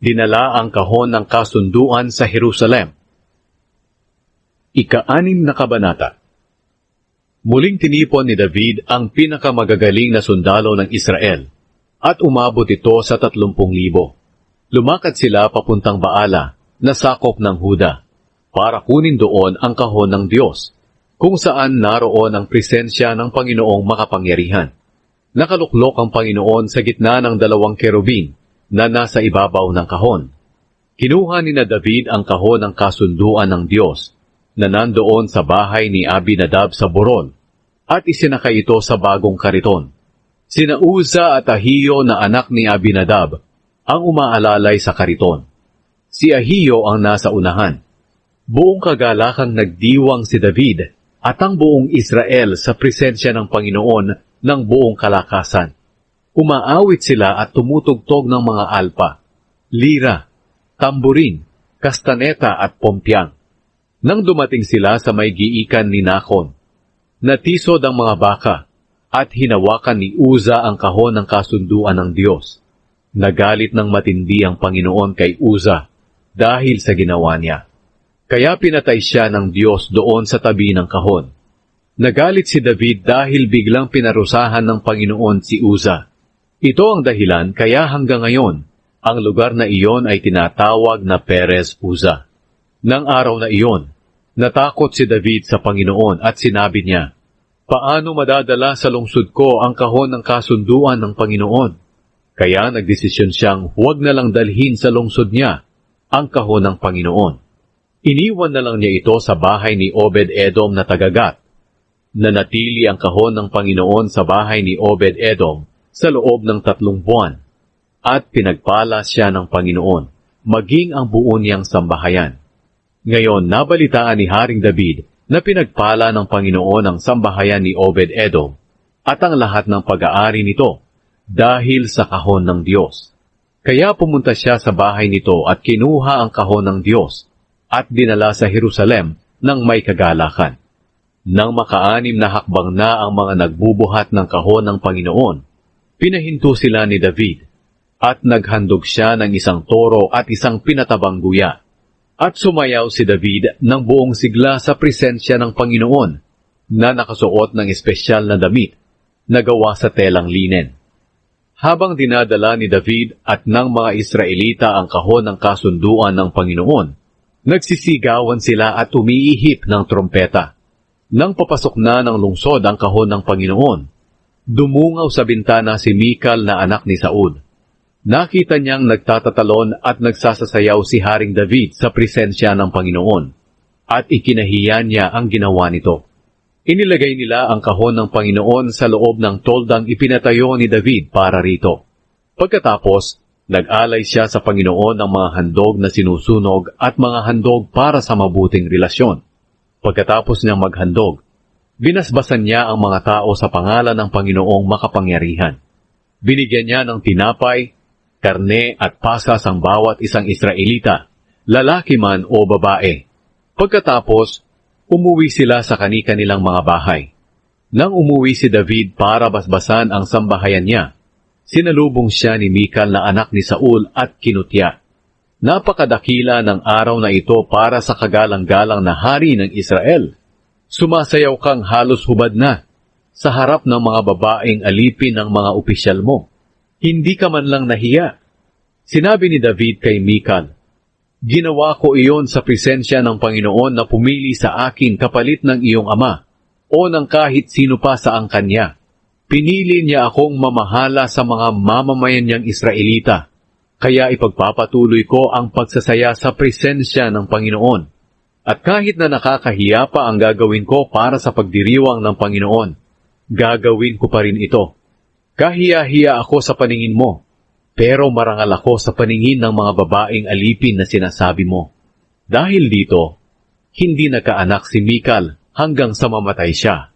Dinala ang kahon ng kasunduan sa Jerusalem. Ika-6 na kabanata. Muling tinipon ni David ang pinakamagagaling na sundalo ng Israel, at umabot ito sa 30,000. Lumakad sila papuntang Baala, na sakop ng Huda, para kunin doon ang kahon ng Diyos, kung saan naroon ang presensya ng Panginoong makapangyarihan. Nakaluklok ang Panginoon sa gitna ng 2 kerubin na nasa ibabaw ng kahon. Kinuha ni David ang kahon ng kasunduan ng Diyos na nandoon sa bahay ni Abinadab sa Boron at isinakay ito sa bagong kariton. Sina Uza at Ahiyo na anak ni Abinadab ang umaalalay sa kariton. Si Ahiyo ang nasa unahan. Buong kagalakang nagdiwang si David at ang buong Israel sa presensya ng Panginoon ng buong kalakasan. Umaawit sila at tumutugtog ng mga alpa, lira, tamburin, kastaneta at pompyang. Nang dumating sila sa may giikan ni Nakon, natisod ang mga baka at hinawakan ni Uza ang kahon ng kasunduan ng Diyos. Nagalit ng matindi ang Panginoon kay Uza dahil sa ginawa niya. Kaya pinatay siya ng Diyos doon sa tabi ng kahon. Nagalit si David dahil biglang pinarusahan ng Panginoon si Uza. Ito ang dahilan kaya hanggang ngayon, ang lugar na iyon ay tinatawag na Perez Uza. Nang araw na iyon, natakot si David sa Panginoon at sinabi niya, "Paano madadala sa lungsod ko ang kahon ng kasunduan ng Panginoon?" Kaya nagdesisyon siyang huwag na lang dalhin sa lungsod niya ang kahon ng Panginoon. Iniwan na lang niya ito sa bahay ni Obed-Edom na tagagat. Nanatili ang kahon ng Panginoon sa bahay ni Obed-Edom sa loob ng 3 buwan, at pinagpala siya ng Panginoon, maging ang buo niyang sambahayan. Ngayon, nabalitaan ni Haring David na pinagpala ng Panginoon ang sambahayan ni Obed-Edom at ang lahat ng pag-aari nito dahil sa kahon ng Diyos. Kaya pumunta siya sa bahay nito at kinuha ang kahon ng Diyos at dinala sa Jerusalem ng may kagalakan. Nang maka-6 na hakbang na ang mga nagbubuhat ng kahon ng Panginoon, pinahinto sila ni David at naghandog siya ng 1 toro at 1 pinatabang guya. At sumayaw si David ng buong sigla sa presensya ng Panginoon na nakasuot ng espesyal na damit na gawa sa telang linen. Habang dinadala ni David at ng mga Israelita ang kahon ng kasunduan ng Panginoon, nagsisigawan sila at umiihip ng trompeta. Nang papasok na ng lungsod ang kahon ng Panginoon, dumungaw sa bintana si Mikal na anak ni Saul. Nakita niyang nagtatatalon at nagsasasayaw si Haring David sa presensya ng Panginoon, at ikinahiya niya ang ginawa nito. Inilagay nila ang kahon ng Panginoon sa loob ng toldang ipinatayo ni David para rito. Pagkatapos, nag-alay siya sa Panginoon ng mga handog na sinusunog at mga handog para sa mabuting relasyon. Pagkatapos niyang maghandog, binasbasan niya ang mga tao sa pangalan ng Panginoong makapangyarihan. Binigyan niya ng tinapay, karne at pasas ang bawat isang Israelita, lalaki man o babae. Pagkatapos, umuwi sila sa kani-kanilang mga bahay. Nang umuwi si David para basbasan ang sambahayan niya, sinalubong siya ni Mikal na anak ni Saul at kinutya. Napakadakila ng araw na ito para sa kagalang-galang na hari ng Israel. Sumasayaw kang halos hubad na sa harap ng mga babaeng alipin ng mga opisyal mo. Hindi ka man lang nahiya. Sinabi ni David kay Mikal, "Ginawa ko iyon sa presensya ng Panginoon na pumili sa akin kapalit ng iyong ama o ng kahit sino pa sa ang kanya. Pinili niya akong mamahala sa mga mamamayan niyang Israelita. Kaya ipagpapatuloy ko ang pagsasaya sa presensya ng Panginoon. At kahit na nakakahiya pa ang gagawin ko para sa pagdiriwang ng Panginoon, gagawin ko pa rin ito. Kahiya-hiya ako sa paningin mo, pero marangal ako sa paningin ng mga babaeng alipin na sinasabi mo." Dahil dito, hindi nagkaanak si Mikal hanggang sa mamatay siya.